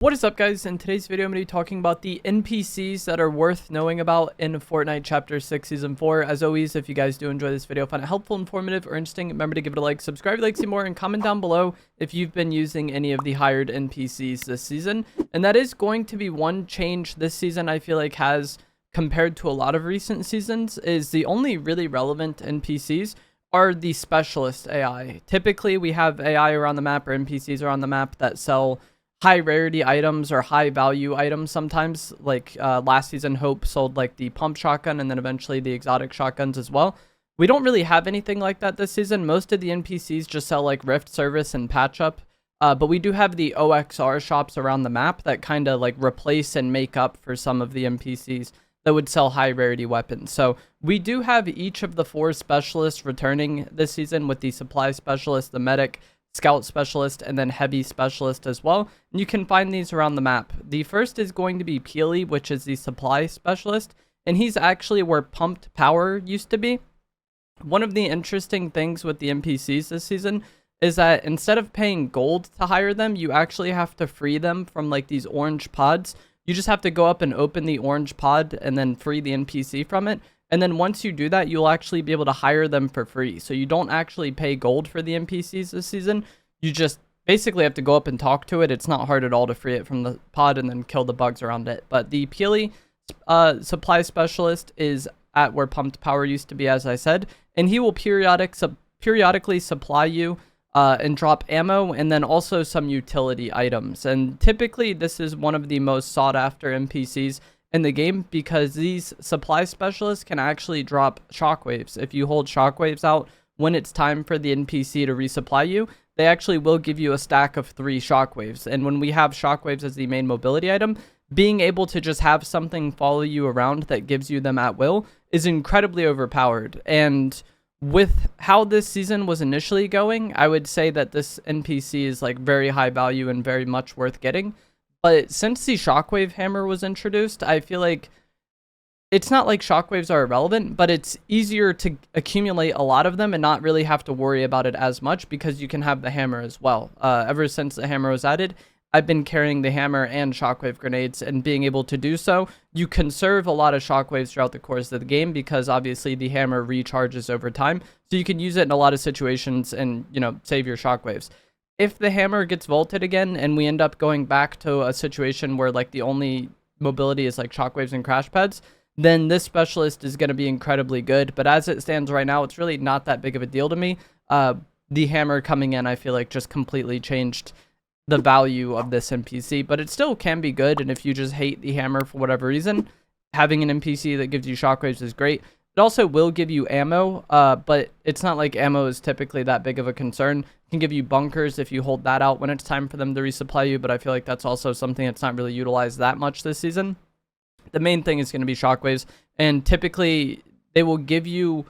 What is up, guys? In today's video, I'm going to be talking about the NPCs that are worth knowing about in Fortnite Chapter 6 Season 4. As always, if you guys do enjoy this video, find it helpful, informative, or interesting, remember to give it a like, subscribe if you'd like to see more, and comment down below if you've been using any of the hired NPCs this season. And that is going to be one change this season I feel like has, compared to a lot of recent seasons, is the only really relevant NPCs are the specialist AI. Typically, we have AI around the map, or NPCs around the map that sell high rarity items or high value items sometimes. Like last season, Hope sold like the pump shotgun and then eventually the exotic shotguns as well. We don't really have anything like that this season. Most of the NPCs just sell like rift service and patch up. But we do have the OXR shops around the map that kind of like replace and make up for some of the NPCs that would sell high rarity weapons. So we do have each of the 4 specialists returning this season, with the supply specialist, the medic, scout specialist, and then heavy specialist as well. And you can find these around the map. The first is going to be Peely, which is the supply specialist, and he's actually where pumped power used to be. One of the interesting things with the NPCs this season is that instead of paying gold to hire them, you actually have to free them from like these orange pods. You just have to go up and open the orange pod and then free the NPC from it. And then once you do that, you'll actually be able to hire them for free. So you don't actually pay gold for the NPCs this season. You just basically have to go up and talk to it. It's not hard at all to free it from the pod and then kill the bugs around it. But the Peely supply specialist is at where pumped power used to be, as I said. And he will periodically supply you and drop ammo and then also some utility items. And typically this is one of the most sought after NPCs in the game, because these supply specialists can actually drop shockwaves. If you hold shockwaves out when it's time for the NPC to resupply you, they actually will give you a stack of 3 shockwaves. And when we have shockwaves as the main mobility item, being able to just have something follow you around that gives you them at will is incredibly overpowered. And with how this season was initially going, I would say that this NPC is like very high value and very much worth getting. But since the shockwave hammer was introduced, I feel like it's not like shockwaves are irrelevant, but it's easier to accumulate a lot of them and not really have to worry about it as much, because you can have the hammer as well. Ever since the hammer was added, I've been carrying the hammer and shockwave grenades, and being able to do so, you conserve a lot of shockwaves throughout the course of the game, because obviously the hammer recharges over time. So you can use it in a lot of situations and, you know, save your shockwaves. If the hammer gets vaulted again and we end up going back to a situation where like the only mobility is like shockwaves and crash pads, then this specialist is going to be incredibly good. But as it stands right now, it's really not that big of a deal to me. The hammer coming in, I feel like, just completely changed the value of this NPC, but it still can be good. And if you just hate the hammer for whatever reason, having an NPC that gives you shockwaves is great. It also will give you ammo, but it's not like ammo is typically that big of a concern. It can give you bunkers if you hold that out when it's time for them to resupply you, but I feel like that's also something that's not really utilized that much this season. The main thing is going to be shockwaves, and typically they will give you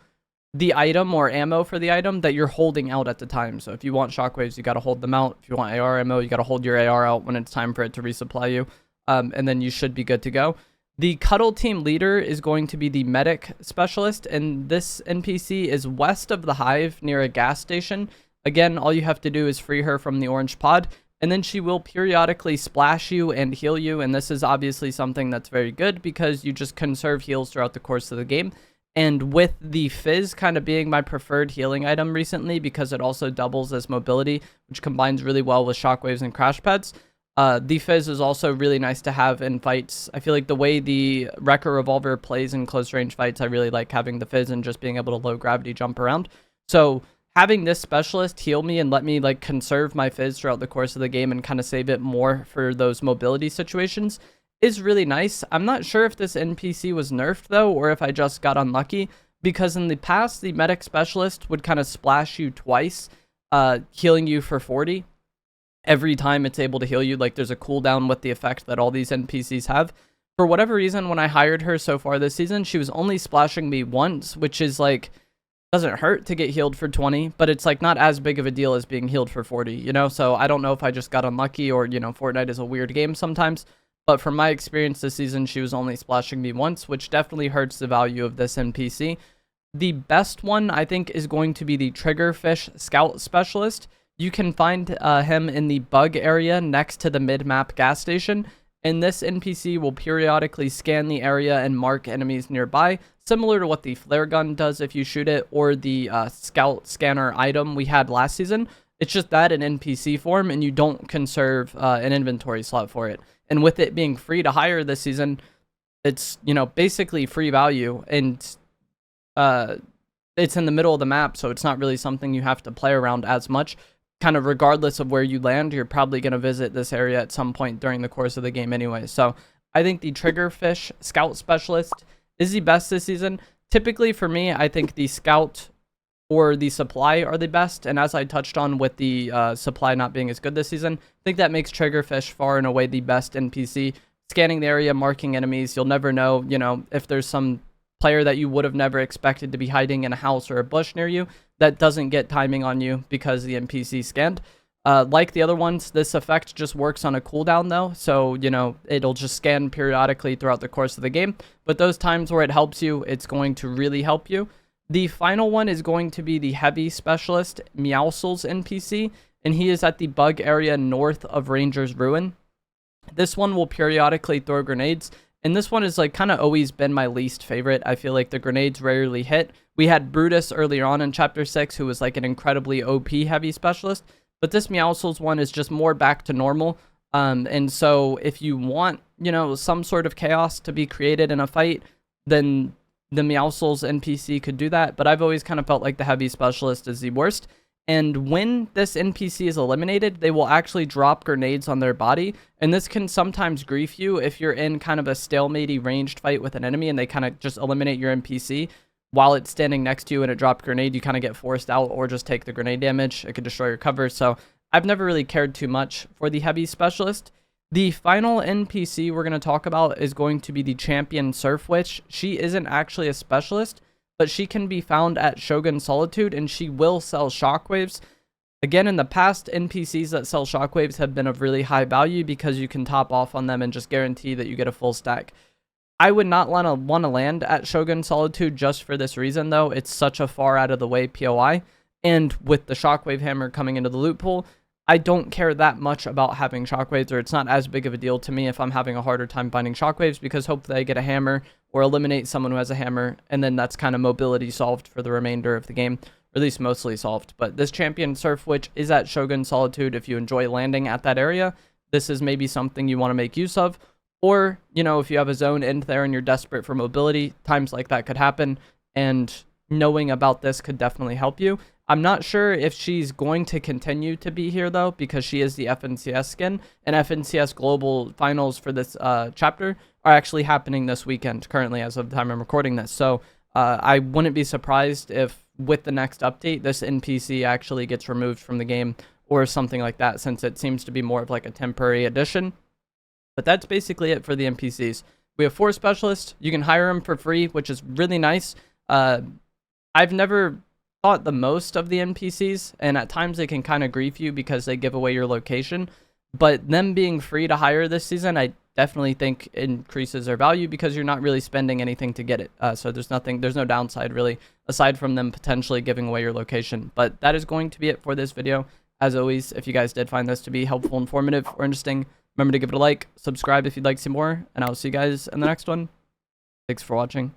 the item or ammo for the item that you're holding out at the time. So if you want shockwaves, you got to hold them out. If you want AR ammo, you got to hold your AR out when it's time for it to resupply you, and then you should be good to go. The Cuddle Team leader is going to be the medic specialist, and this NPC is west of the hive near a gas station. Again, all you have to do is free her from the orange pod, and then she will periodically splash you and heal you. And this is obviously something that's very good, because you just conserve heals throughout the course of the game. And with the Fizz kind of being my preferred healing item recently, because it also doubles as mobility, which combines really well with shockwaves and crash pads, the Fizz is also really nice to have in fights. I feel like the way the Wrecker Revolver plays in close range fights, I really like having the Fizz and just being able to low gravity jump around. So having this specialist heal me and let me like conserve my Fizz throughout the course of the game and kind of save it more for those mobility situations is really nice. I'm not sure if this NPC was nerfed though, or if I just got unlucky, because in the past, the medic specialist would kind of splash you twice, healing you for 40. Every time it's able to heal you, like there's a cooldown with the effect that all these NPCs have. For whatever reason, when I hired her so far this season, she was only splashing me once, which is like, doesn't hurt to get healed for 20, but it's like not as big of a deal as being healed for 40, you know? So I don't know if I just got unlucky, or, you know, Fortnite is a weird game sometimes. But from my experience this season, she was only splashing me once, which definitely hurts the value of this NPC. The best one, I think, is going to be the Triggerfish Scout Specialist. you can find him in the bug area next to the mid-map gas station, and this NPC will periodically scan the area and mark enemies nearby, similar to what the flare gun does if you shoot it, or the scout scanner item we had last season. It's just that in NPC form, and you don't conserve an inventory slot for it. And with it being free to hire this season, it's, you know, basically free value, and it's in the middle of the map, so it's not really something you have to play around as much. Kind of regardless of where you land, you're probably going to visit this area at some point during the course of the game anyway. So I think the Triggerfish Scout Specialist is the best this season. Typically for me, I think the Scout or the Supply are the best. And as I touched on with the Supply not being as good this season, I think that makes Triggerfish far and away the best NPC. Scanning the area, marking enemies, you'll never know, you know, if there's some player that you would have never expected to be hiding in a house or a bush near you that doesn't get timing on you because the NPC scanned. Like the other ones, this effect just works on a cooldown though, so, you know, it'll just scan periodically throughout the course of the game, but those times where it helps you, it's going to really help you. The final one is going to be the Heavy Specialist, Meowscles NPC, and he is at the bug area north of Ranger's Ruin. This one will periodically throw grenades, and this one is like kind of always been my least favorite. I feel like the grenades rarely hit. We had Brutus earlier on in Chapter 6, who was like an incredibly OP heavy specialist, but this Meowscles one is just more back to normal. And so if you want, you know, some sort of chaos to be created in a fight, then the Meowscles NPC could do that. But I've always kind of felt like the heavy specialist is the worst. And when this NPC is eliminated, they will actually drop grenades on their body. And this can sometimes grief you if you're in kind of a stalemate ranged fight with an enemy and they kind of just eliminate your NPC while it's standing next to you and it dropped grenade. You kind of get forced out or just take the grenade damage. It could destroy your cover. So I've never really cared too much for the heavy specialist. The final NPC we're going to talk about is going to be the Champion Surf Witch. She isn't actually a specialist, but she can be found at Shogun Solitude, and she will sell shockwaves. Again, in the past, NPCs that sell shockwaves have been of really high value because you can top off on them and just guarantee that you get a full stack. I would not want to land at Shogun Solitude just for this reason, though. It's such a far out of the way POI, and with the shockwave hammer coming into the loot pool, I don't care that much about having shockwaves, or it's not as big of a deal to me if I'm having a harder time finding shockwaves, because hopefully I get a hammer or eliminate someone who has a hammer, and then that's kind of mobility solved for the remainder of the game, or at least mostly solved. But this Champion Surf Witch is at Shogun Solitude. If you enjoy landing at that area, this is maybe something you want to make use of. Or, you know, if you have a zone in there and you're desperate for mobility, times like that could happen, and knowing about this could definitely help you. I'm not sure if she's going to continue to be here, though, because she is the FNCS skin, and FNCS Global Finals for this chapter are actually happening this weekend, currently, as of the time I'm recording this. So I wouldn't be surprised if, with the next update, this NPC actually gets removed from the game or something like that, since it seems to be more of like a temporary addition. But that's basically it for the NPCs. We have 4 specialists. You can hire them for free, which is really nice. I've never thought the most of the NPCs, and at times they can kind of grief you because they give away your location, but them being free to hire this season, I definitely think increases their value because you're not really spending anything to get it. So there's no downside really, aside from them potentially giving away your location. But that is going to be it for this video. As always, if you guys did find this to be helpful, informative, or interesting, remember to give it a like, subscribe if you'd like to see more, and I'll see you guys in the next one. Thanks for watching.